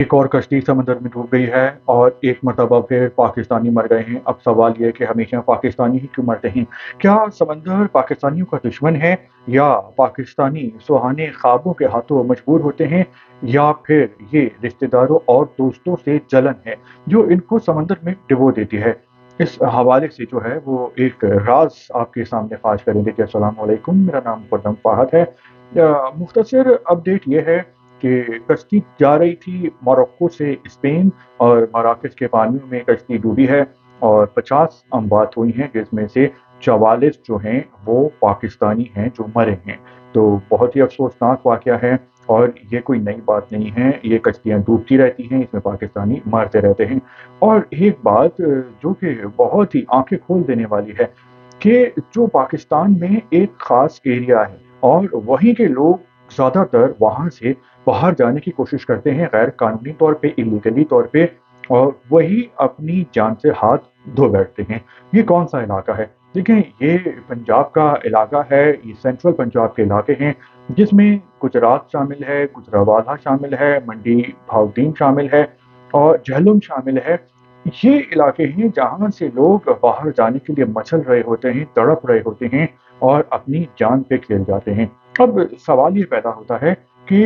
एक और कश्ती समंदर में डूब गई है और एक मरतबा फिर पाकिस्तानी मर गए हैं। अब सवाल ये है कि हमेशा पाकिस्तानी ही क्यों मरते हैं? क्या समंदर पाकिस्तानियों का दुश्मन है या पाकिस्तानी सुहाने ख्वाबों के हाथों मजबूर होते हैं या फिर ये रिश्तेदारों और दोस्तों से जलन है जो इनको समंदर में डुबो देती है? इस हवाले से जो है वो एक राज आपके सामने फाश करेंगे कि अस्सलाम वालेकुम, मेरा नाम खुर्रम फाहद है। मुख्तसर अपडेट ये है कि कश्ती जा रही थी मोरक्को से स्पेन और मराकश के पानियों में कश्ती डूबी है और 50 अमवात हुई हैं जिसमें से 44 जो हैं वो पाकिस्तानी हैं जो मरे हैं। तो बहुत ही अफसोसनाक वाक़या है और ये कोई नई बात नहीं है, ये कश्तियाँ डूबती रहती हैं, इसमें पाकिस्तानी मरते रहते हैं। और एक बात जो कि बहुत ही आँखें खोल देने वाली है कि जो पाकिस्तान में एक ख़ास एरिया है और वहीं के लोग ज़्यादातर वहाँ से बाहर जाने की कोशिश करते हैं गैर कानूनी तौर पे, इलीगली तौर पे, और वही अपनी जान से हाथ धो बैठते हैं। ये कौन-सा इलाका है? देखें, ये पंजाब का इलाका है, ये सेंट्रल पंजाब के इलाके हैं, जिसमें गुजरात शामिल है, गुजरांवाला शामिल है, मंडी भाउदीन शामिल है और झेलम शामिल है। ये इलाके हैं जहाँ से लोग बाहर जाने के लिए मचल रहे होते हैं, तड़प रहे होते हैं और अपनी जान पे खेल जाते हैं। अब सवाल ये पैदा होता है कि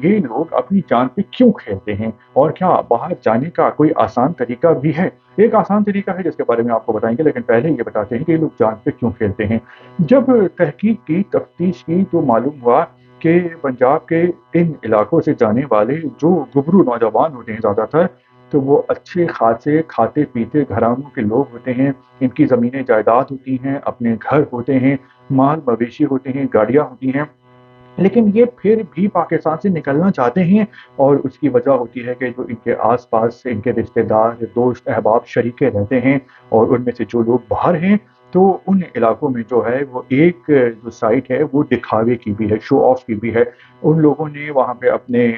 ये लोग अपनी जान पे क्यों खेलते हैं और क्या बाहर जाने का कोई आसान तरीका भी है? एक आसान तरीका है जिसके बारे में आपको बताएँगे, लेकिन पहले ये बताते हैं कि ये लोग जान पे क्यों खेलते हैं। जब तहकीक की, तफ्तीश की तो मालूम हुआ कि पंजाब के इन इलाकों से जाने वाले जो गुबरू नौजवान होते हैं ज़्यादातर, तो वो अच्छे खासे खाते-पीते घरानों के लोग होते हैं। इनकी ज़मीनें जायदाद होती हैं, अपने घर होते हैं, माल-मवेशी होते हैं, गाड़ियाँ होती हैं। लेकिन ये फिर भी पाकिस्तान से निकलना चाहते हैं और उसकी वजह होती है कि जो इनके आस-पास से इनके रिश्तेदार, दोस्त, अहबाब, शरीके रहते हैं और उनमें से जो लोग बाहर हैं, तो उन इलाकों में जो है वो एक जो साइट है वो दिखावे की भी है, शो ऑफ की भी है। उन लोगों ने वहाँ पे अपने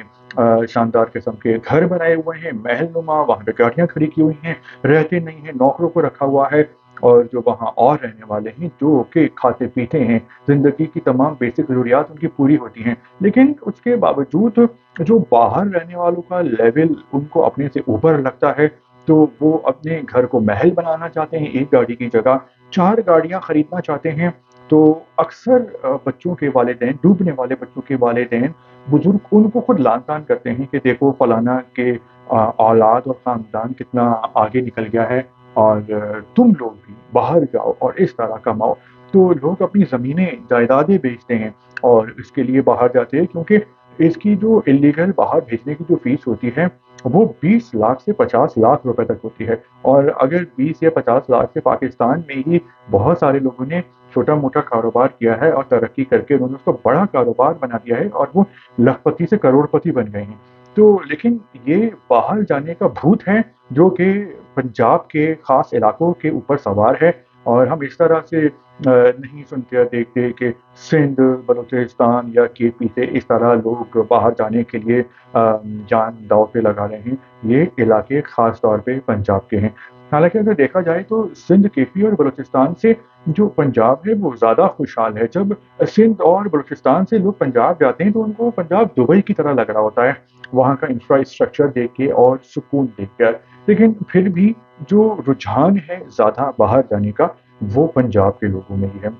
शानदार किस्म के घर बनाए हुए हैं, महलनुमा, वहाँ पे गाड़ियाँ खड़ी की हुई हैं, रहते नहीं हैं, नौकरों को रखा हुआ है और जो वहाँ और रहने वाले हैं, जो कि खाते-पीते हैं, ज़िंदगी की तमाम बेसिक ज़रूरियात उनकी पूरी होती हैं। लेकिन उसके बावजूद जो बाहर रहने वालों का लेवल उनको अपने से ऊपर लगता है, तो वो अपने घर को महल बनाना चाहते हैं, 1 गाड़ी की जगह 4 गाड़ियाँ खरीदना चाहते हैं। तो अक्सर बच्चों के वालिदैन, डूबने वाले बच्चों के वालिदैन, बुज़ुर्ग उनको खुद लान-तान करते हैं कि देखो फलाना के औलाद और ख़ानदान कितना आगे निकल गया है और तुम लोग भी बाहर जाओ और इस तरह कमाओ। तो लोग अपनी ज़मीनें, जायदादें बेचते हैं और इसके लिए बाहर जाते हैं क्योंकि इसकी जो इल्लीगल बाहर भेजने की जो फ़ीस होती है, वो 20 लाख से 50 लाख रुपए तक होती है और अगर 20 या 50 लाख से पाकिस्तान में ही बहुत सारे लोगों ने छोटा-मोटा कारोबार किया है और तरक्की करके उन्होंने उसको बड़ा कारोबार बना दिया है और वो लखपति से करोड़पति बन गए हैं। तो लेकिन ये बाहर जाने का भूत है जो कि पंजाब के ख़ास इलाकों के ऊपर सवार है और हम इस तरह से नहीं सुनते या देखते कि सिंध, बलूचिस्तान या केपी से इस तरह लोग बाहर जाने के लिए जान दाँव पे लगा रहे हैं। ये इलाके ख़ास तौर पे पंजाब के हैं। हालाँकि अगर देखा जाए तो सिंध, केपी और बलूचिस्तान से जो पंजाब है वो ज़्यादा खुशहाल है। जब सिंध और बलूचिस्तान से लोग पंजाब जाते हैं तो उनको पंजाब दुबई की तरह लग रहा होता है, वहाँ का इंफ्रास्ट्रक्चर देख के और सुकून देखकर। लेकिन फिर भी जो रुझान है ज़्यादा बाहर जाने का, वो पंजाब के लोगों में ही है।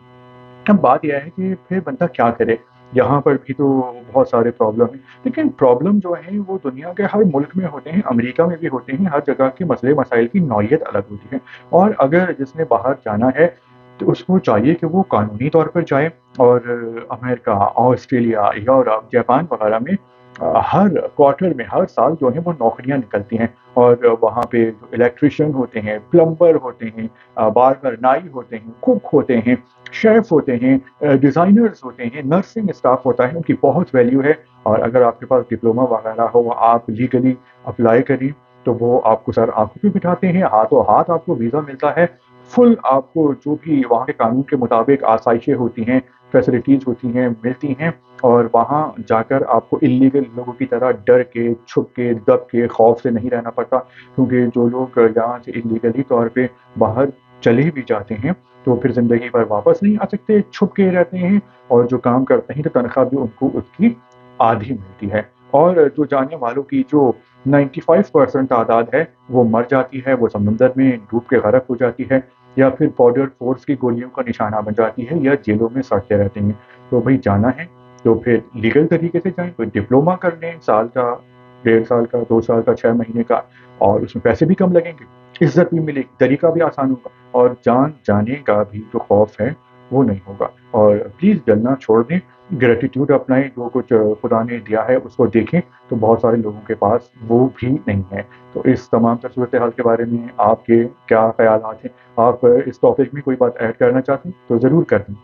अब बात ये है कि फिर बंदा क्या करे? यहाँ पर भी तो बहुत सारे प्रॉब्लम हैं, लेकिन प्रॉब्लम जो हैं वो दुनिया के हर मुल्क में होते हैं, अमेरिका में भी होते हैं, हर जगह के मसले-मसाइल की नौइयत अलग होती है। और अगर जिसने बाहर जाना है, तो उसको चाहिए कि वो कानूनी तौर पर जाए और अमेरिका, ऑस्ट्रेलिया, यूरोप, जापान वगैरह में हर क्वार्टर में, हर साल जो है वो नौकरियाँ निकलती हैं और वहाँ पे जो इलेक्ट्रीशियन होते हैं, प्लम्बर होते हैं, बार्बर, नाई होते हैं, कुक होते हैं, शेफ़ होते हैं, डिज़ाइनर्स होते हैं, नर्सिंग स्टाफ होता है, उनकी बहुत वैल्यू है और अगर आपके पास डिप्लोमा वगैरह हो, आप लीगली अप्लाई करें, तो वो आपको सर आँखों पे बिठाते हैं, हाथों-हाथ आपको वीज़ा मिलता है। फुल आपको जो भी वहाँ के कानून के मुताबिक आसाइशें होती हैं, फैसिलिटीज़ होती हैं, मिलती हैं और वहाँ जाकर आपको इल्लीगल लोगों की तरह डर के, छुप के, दब के, खौफ से नहीं रहना पड़ता क्योंकि जो लोग यहाँ से इल्लीगली तौर पे बाहर चले भी जाते हैं, तो फिर ज़िंदगी भर वापस नहीं आ सकते, छुप के रहते हैं और जो काम करते हैं तो तनख्वाह भी उनको उसकी आधी मिलती है। और जो जाने वालों की जो 95% تعداد ہے وہ مر جاتی ہے، وہ سمندر میں ڈوب کے غرق ہو جاتی ہے، یا پھر بارڈر فورس کی گولیوں کا نشانہ بن جاتی ہے، یا جیلوں میں سڑتے رہتے ہیں۔ تو بھائی جانا ہے تو پھر لیگل طریقے سے جائیں، کوئی ڈپلوما کر لیں، سال کا، 1.5 سال کا، 2 سال کا، 6 مہینے کا، اور اس میں پیسے بھی کم لگیں گے، عزت بھی ملے گی، طریقہ بھی آسان ہوگا، اور جان جانے کا بھی جو خوف ہے وہ نہیں ہوگا۔ اور پلیز جلنا چھوڑ دیں، گریٹیٹیوڈ اپنائیں، جو کچھ خدا نے دیا ہے اس کو دیکھیں، تو بہت سارے لوگوں کے پاس وہ بھی نہیں ہے۔ تو اس تمام تر صورتحال کے بارے میں آپ کے کیا خیالات ہیں؟ آپ اس ٹاپک میں کوئی بات ایڈ کرنا چاہتے ہیں تو ضرور کر دیں۔